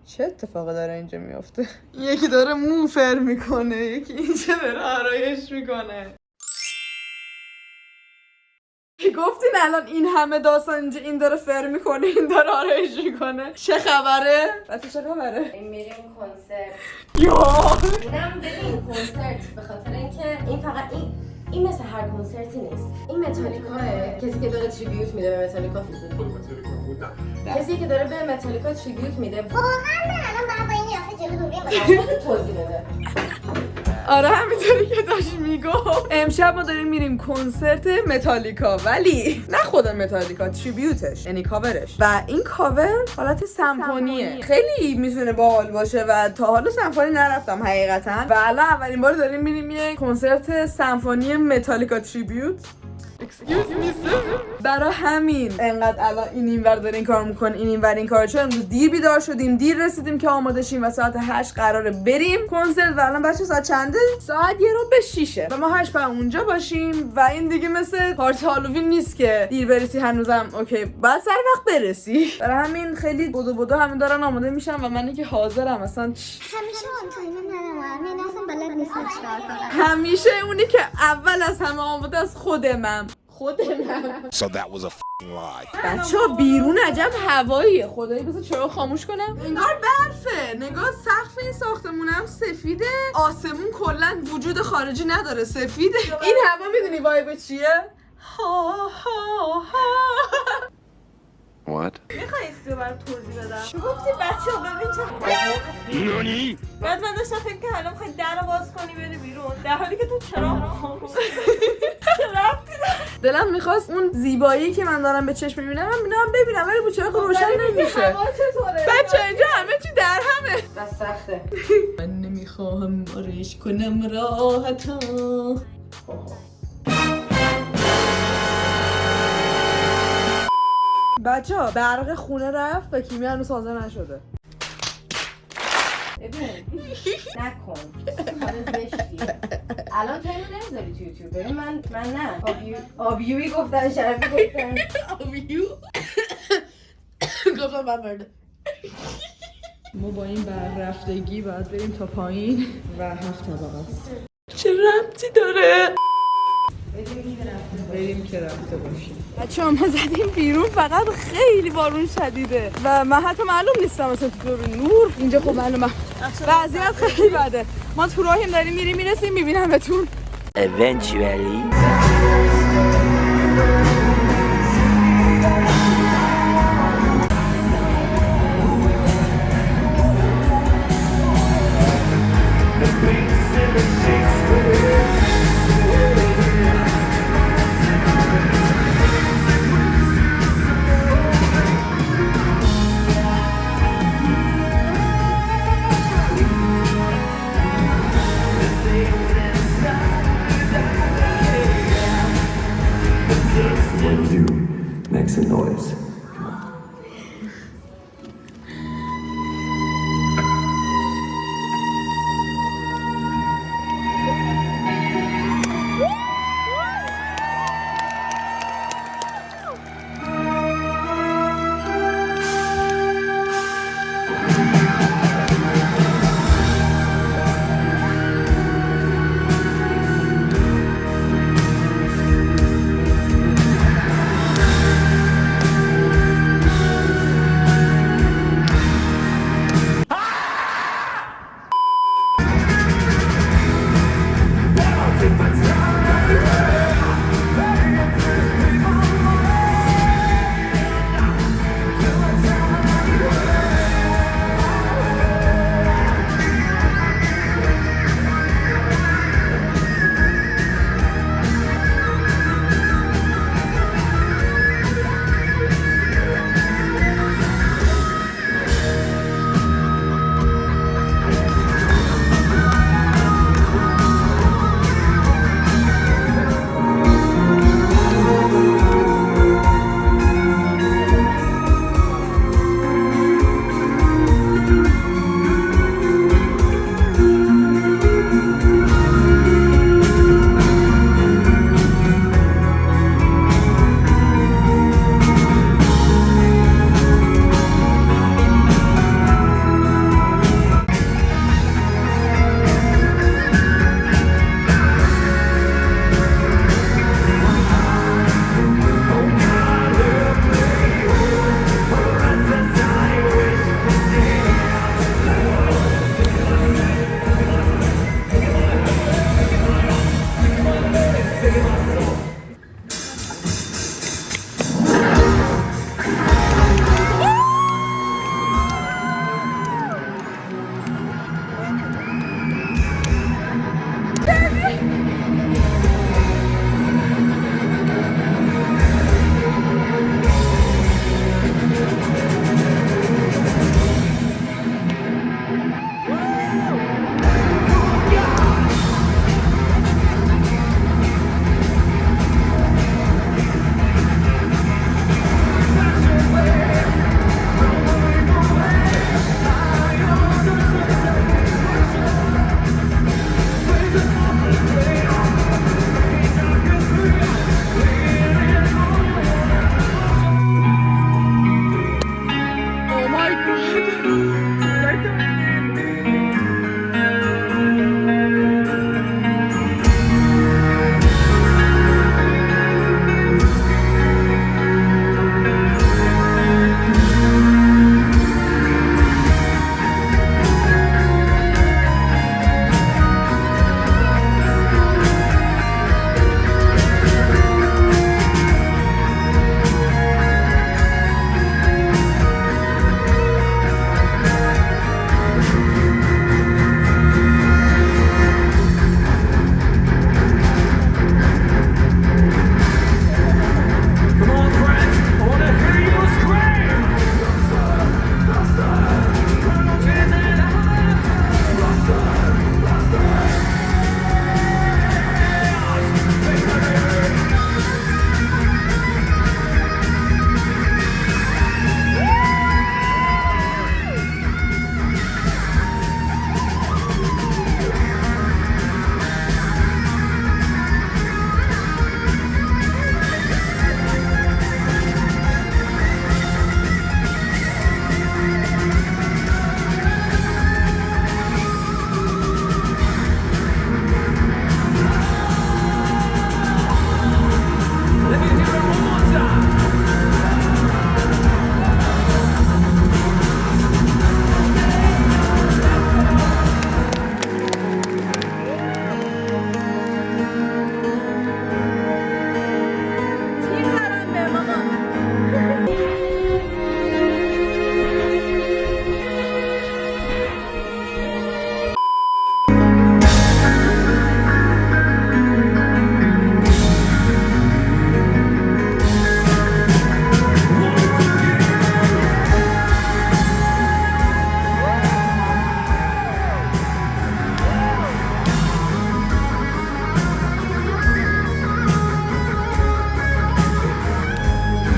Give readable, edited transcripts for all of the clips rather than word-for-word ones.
چه اتفاقی داره اینجا میفته؟ یکی داره مو فر میکنه، یکی اینجا داره آرایش میکنه. گفتین الان این همه داستان اینجا این داره فر میکنه این داره آرایش میکنه. چه خبره؟ بچه چه خبره؟ این میریم کنسرت. یا اونم ببین کنسرت به خاطر اینکه این فقط این مثل هر کنسرتی نیست. این متالیکاه، کسی که داره تریبیوت میده به متالیکا کسی که داره به متالیکا تریبیوت میده واقعا من الان باید با این یافه جلو دوربین توضیح بده. آره همینطوری که داشت میگفت. امشب ما داریم میریم کنسرت متالیکا، ولی نه خود متالیکا، تریبیوتش یعنی کاورش. و این کاور حالت سمفونیه، خیلی میتونه باحال باشه و تا حالا سمفونی نرفتم حقیقتا و الان اولین بار داریم میریم یه کنسرت سمفونی متالیکا تریبیوت. برای همین انقدر الان اینور داره این کار میکنه اینور این کار، چون امروز دیر بیدار شدیم، دیر رسیدیم که آماده شیم و ساعت 8 قراره بریم کنسرت و الان بچه ساعت چنده؟ ساعت 1:06 و ما 8 بعد اونجا باشیم و این دیگه مثل پارتی هالووین نیست که دیر برسی. هنوزم اوکی بعد سر وقت برسی. برای همین خیلی بدو همین دارن آماده میشن و منی که حاضرم اصلا همیشه اون تایم ندارم، من اصلا بلد نیستم چیکار کنم. همیشه اونی که اول از همه آماده از خودمم. So that was a f***ing lie. بچه‌ها بیرون عجب هواییه. خدایی بذار چرا خاموش کنم. انگار برفه. نگاه سقف این ساختمونم سفیده. آسمون کلا وجود خارجی نداره، سفیده. این هوا میدونی وایب چیه؟ ها ها ها. What? میخوایی استیو برای توضیح بدم؟ گفتی بچه ها ببین چه نانی؟ بعد من داشتم فکر که الان میخوایی در رو باز کنی بری بیرون در حالی که تو چرا چه ربطی داره؟ دلم میخواست اون زیبایی که من دارم به چشم میبینم من ببینم ولی با چراغ روشن نمیشه. هوا چطوره؟ بچه اینجا همه چی در همه. بس سخته. من نمیخواهم آرایش کنم راحتا. بچه ها برق خونه رفت و کیمیا هنوز حاضر نشده. ببین نکن حالا زشتی الان تو اینو نمیذاری تو یوتیوب. ببین من نه آبیوی گفتن شرفی گفتن آبیو گفتم برنده. ما با این برق رفتگی باید بریم تا پایین و 7 طبقه است. چه ربطی داره؟ بریم که رفته باشیم. بچه ها ما زدیم بیرون فقط خیلی بارون شدیده و من حتی معلوم نیستم مثلا تو دور نور اینجا خب معلومه وضعیت خیلی بده. ما تو راهیم داریم میرسیم میبینمتون. Eventually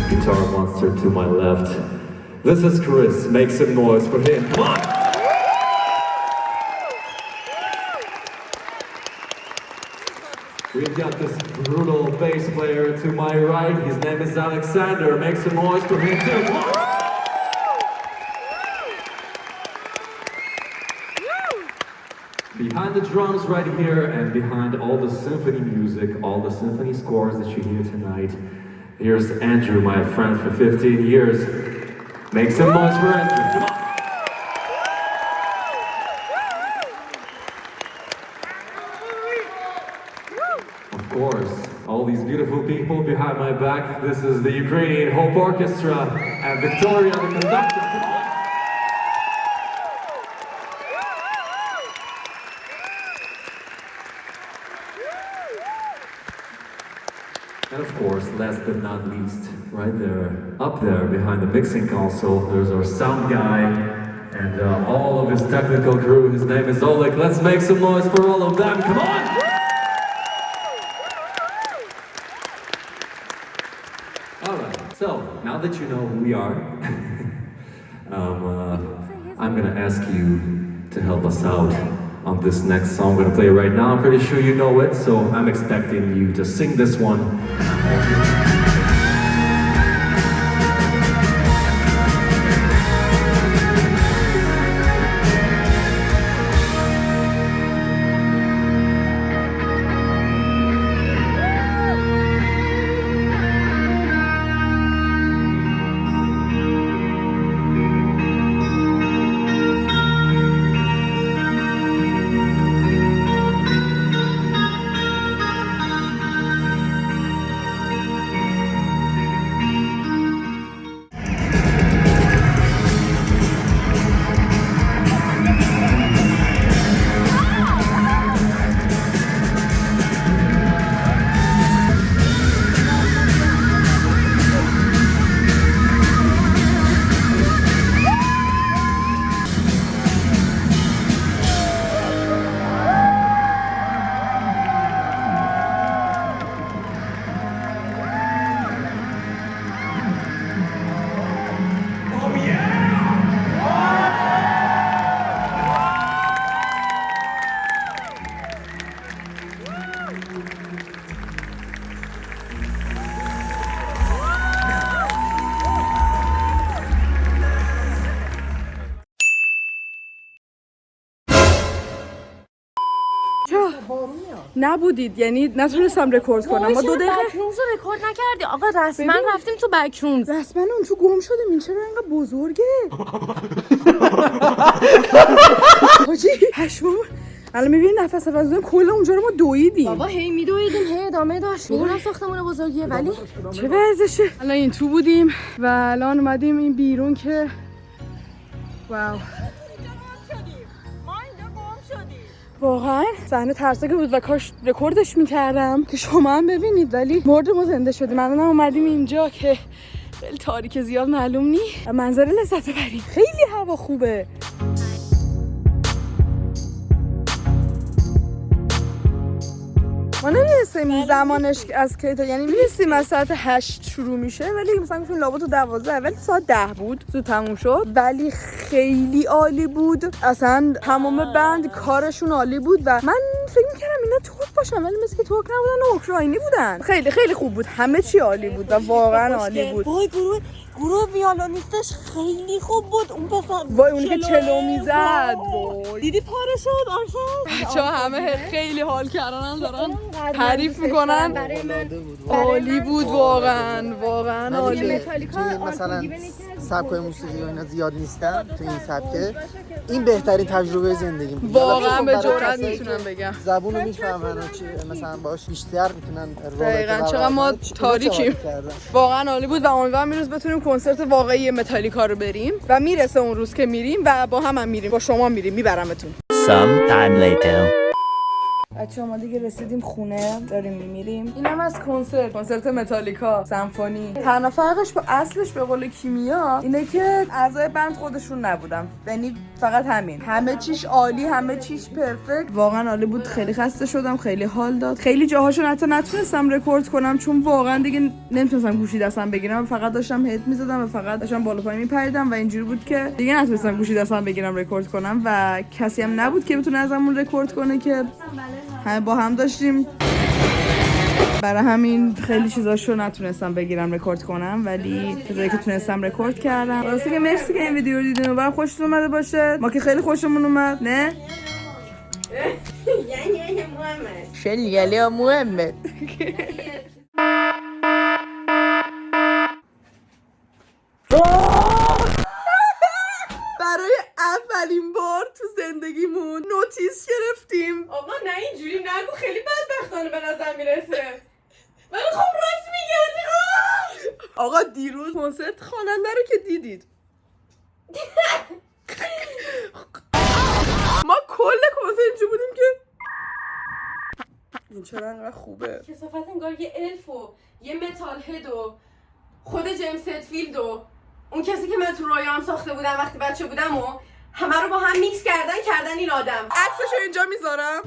Guitar monster to my left. This is Chris. Make some noise for him. Come on! We've got this brutal bass player to my right. His name is Alexander. Make some noise for him too. Come on! Behind the drums right here and behind all the symphony music, all the symphony scores that you hear tonight, here's Andrew, my friend for 15 years. Make some noise for Andrew. Come on! Of course, all these beautiful people behind my back. This is the Ukrainian Hope Orchestra and Victoria, the conductor. Come on! And of course, last but not least, right there, up there behind the mixing console, there's our sound guy and all of his technical crew. His name is Oleg. Let's make some noise for all of them. Come on! All right. So now that you know who we are, I'm gonna ask you to help us out on this next song I'm gonna play right now. I'm pretty sure you know it, so I'm expecting you to sing this one. نبودید، یعنی نتونستم رکورد کنم. ما 2 دقیقه بکرومز رو رکورد نکردی آقا. رسما رفتیم تو بکرومز. رسما اون تو گم شدیم. این چرا اینقدر بزرگه؟ حاجی پشمام. الان میبینی نفس وزن کل اونجا رو ما دویدیم. بابا هی میدویدیم هی ادامه داشت. میدونم ساختمون بزرگیه ولی چه ورزشه. الان این تو بودیم و الان اومدیم این بیرون که واو واقعا صحنه ترسناک بود و کاش رکوردش میکردم که شما هم ببینید، ولی مردم و زنده شدیم. الان اومدیم اینجا که خیلی تاریک زیاد معلوم نی و منظره لذت ببریم. خیلی هوا خوبه. ما نمی‌رسیم زمانش از که یعنی می‌رسیم از ساعت 8 شروع میشه، ولی مثلا گفتیم لابد تو 12 ولی ساعت 10 بود زود تموم شد. ولی خیلی عالی بود، اصلا تمام بند کارشون عالی بود و من فکر می‌کردم اینا ترک باشن ولی مثل که ترک نبودن و اوکراینی بودن. خیلی خیلی خوب بود، همه چی عالی بود و واقعا عالی بود. وای گروه ویولونیستش خیلی خوب بود. اون پسر وای اونی که چلو میزد وای دیدی پاره شد آرشد. بچه‌ها همه خیلی حال کردن، دارن تعریف میکنن. عالی بود واقعا عالی. توی مثلا سبکای موسیقی و اینا زیاد نیستم تو این سبکه. این بهترین تجربه زندگیم بود. واقعا به جرئت میتونم بگم. زبونو میفهمن و مثلا باهاش بیشتر میتونن دقیقاً چقدر ما تاریکیم. واقعا عالی بود و امیدوارم این روز بتونیم کنسرت واقعی متالیکا رو بریم و میرسه اون روز که میریم و با هم میریم، با شما میریم، میبرمتون. Some time later. بچه‌ها ما دیگه رسیدیم خونه، داریم میریم. اینم از کنسرت متالیکا سمفونی. تنها فرقش با اصلش به قول کیمیا اینه که اعضای بند خودشون نبودن، یعنی فقط همین. همه چیش عالی، همه چیش پرفکت، واقعا عالی بود. خیلی خسته شدم، خیلی حال داد. خیلی جاهاشو حتی نتونستم رکورد کنم چون واقعا دیگه نمیتونستم گوشی دستم بگیرم، فقط داشتم هد میزدم و فقط داشتم بالا پایین میپریدم و اینجوری بود که دیگه نتونستم گوشی دستم بگیرم رکورد کنم و کسی هم نبود که بتونه ازمون رکورد کنه که همه با هم داشتیم. برای همین خیلی چیزاشو نتونستم بگیرم رکورد کنم، ولی چیزایی که تونستم رکورد کردم. واسه که مرسی که این ویدیو رو دیدین و برام خوشتون اومده باشه. ما که خیلی خوشمون اومد، نه؟ یعنی محمد خیلی محمد. برای اولین بار تو زندگیمون نوتیس گرفتیم. آقا نه اینجوری نگو، خیلی بدبختانه به نظر میرسه. ولی خب راست میگه. آقا دیروز کنسرت خواننده رو که دیدید. ما کل کنسرت اینجا بودیم که این چرا انقدر خوبه. کثافت انگار یه الف و یه متال هد و خود جیمز هدفیلد و اون کسی که من تو رویام ساخته بودم وقتی بچه بودم و همه رو با هم میکس کردن این آدم. عکسشو اینجا میذارم.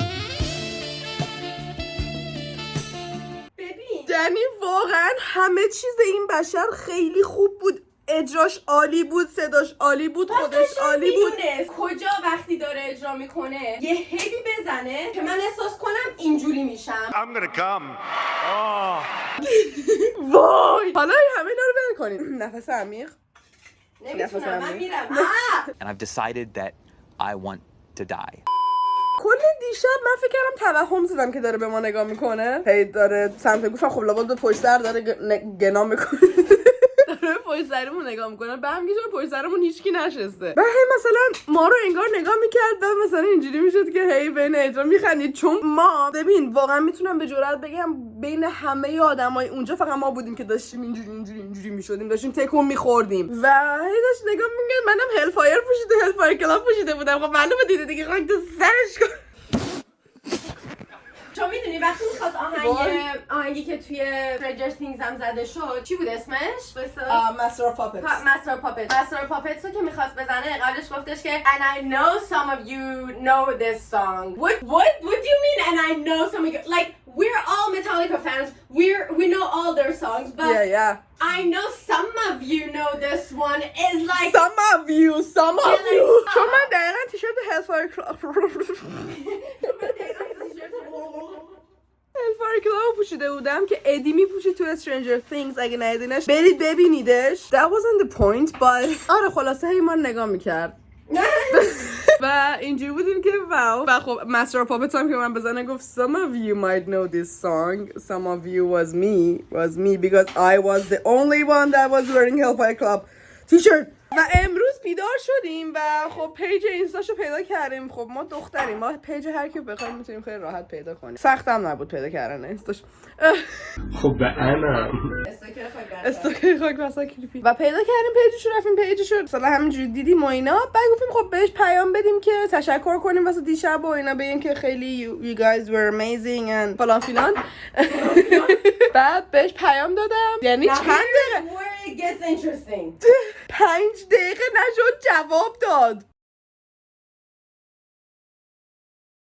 ببین یعنی واقعا همه چیز این بشر خیلی خوب بود. اجراش عالی بود، صداش عالی بود، خودش عالی بود. کجا وقتی داره اجرا میکنه یه هدی بزنه که من احساس کنم اینجوری میشم. I'm gonna come. وای حالا همه اینا رو ول کنیم. نفس عمیق. نمیتونم من میرم. And I've decided that I want to die. کل دیشب من فکر کردم توهم زدم که داره به ما نگاه میکنه. هی داره سمت گوشم، خب لابد به پشت سر داره گنا میکنه. داره پشت سرمون نگاه میکنه. به هم گیشون پشت سرمون هیچکی نشسته. و هی مثلا ما رو انگار نگاه میکرد و مثلا اینجوری میشد که هی بین اجرا میخندید. چون ما ببین واقعا میتونم به جرئت بگم بین همه آدمای اونجا فقط ما بودیم که داشتیم اینجوری میشدیم، داشتیم تکون میخوردیم و هی داشت نگاه میکرد. منم هلفایر پوشیده، هلفایر کلاب پوشیده بودم. خب معلومه دیده دیگه خاک تو سرش کن. چون میدونی وقتی میخواست آهنگی که توی Stranger Things هم زده شد چی بود اسمش؟ Master of Puppets. Master of Puppets رو که میخواست بزنه قبلش گفتش که And I know some of you know this song. What do you mean and I know some of you? Like we're all Metallica fans. We know all their songs, but Yeah. I know some of you know this one is like Some of you. چون من دقیقا تیشرت Hellfire کلاب پوشیده بودم که ادی میپوشید تو Stranger Things. اگه ندیدینش برید ببینیدش. That wasn't the point but آره خلاصه هی ما نگاه میکرد. و اینجوری بودیم که واو. و خب مستر پاپت هم که من بزنه گفت some of you might know this song, some of you was me because I was the only one that was wearing Hellfire Club t-shirt. و امروز بیدار شدیم و خب پیج اینستاشو پیدا کردیم. خب ما دختریم، ما پیج هر کی بخوایم میتونیم خیلی راحت پیدا کنیم. سختم نبود پیدا کردن اینستاش. خب به انم استوکر خاک بسا کلیپی و پیدا کردیم پیجشو، رفتیم پیجشو مثلا همینجوری دیدیم و اینا. بعد گفتیم خب بهش پیام بدیم که تشکر کنیم واسه دیشب و اینا، بگیم که خیلی you guys were amazing and فلان فلان. بعد بهش پیام دادم، یعنی چند دقیقه 5 دقیقه نشد جواب داد.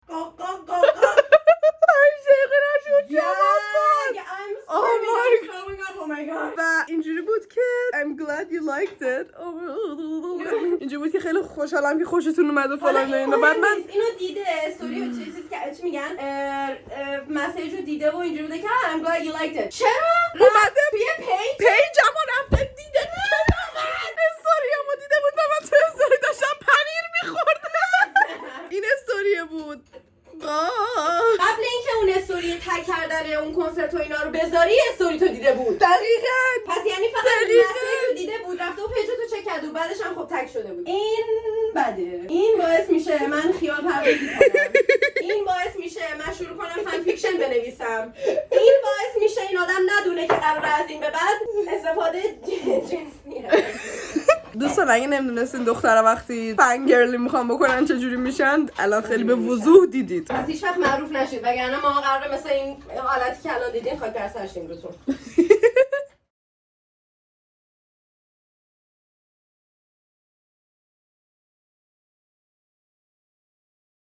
5 دقیقه نشد جواب داد. و اینجوری بود که I'm glad you liked it. اینجوری بود که خیلی خوشحالم که خوشتون اومد و فلان اینا. بعد من اینو دیده استوری و چی میگن مسیج رو دیده و اینجوری بوده که I'm glad you liked it. چرا؟ اومده توی پیجمو رفته دیده استوریامو دیده بود و من تو استوری داشتم پنیر میخوردم. این استوریه بود. قبل اینکه اون استوری تگ کردن اون کنسرت و اینا رو بذاری استوری تو دیده بود. دقیقاً. پس یعنی فقط مسیج رو دیده بود، رفته و پیجتو چک کرده و بعدش هم خب تگ شده بود. این بده. این باعث میشه من خیال پردازی کنم. این باعث میشه من شروع کنم فن فیکشن بنویسم. این باعث میشه این آدم ندونه که قراره از این به بعد استفاده جنسی دوستان اگه نمیدونستین دخترها وقتی فنگرلی میخوان بکنن چجوری میشن، الان خیلی به وضوح دیدید. پس هیچ وقت معروف نشید، وگرنه ما قراره مثل این حالتی که الان دیدین خاک بر سرش روتون.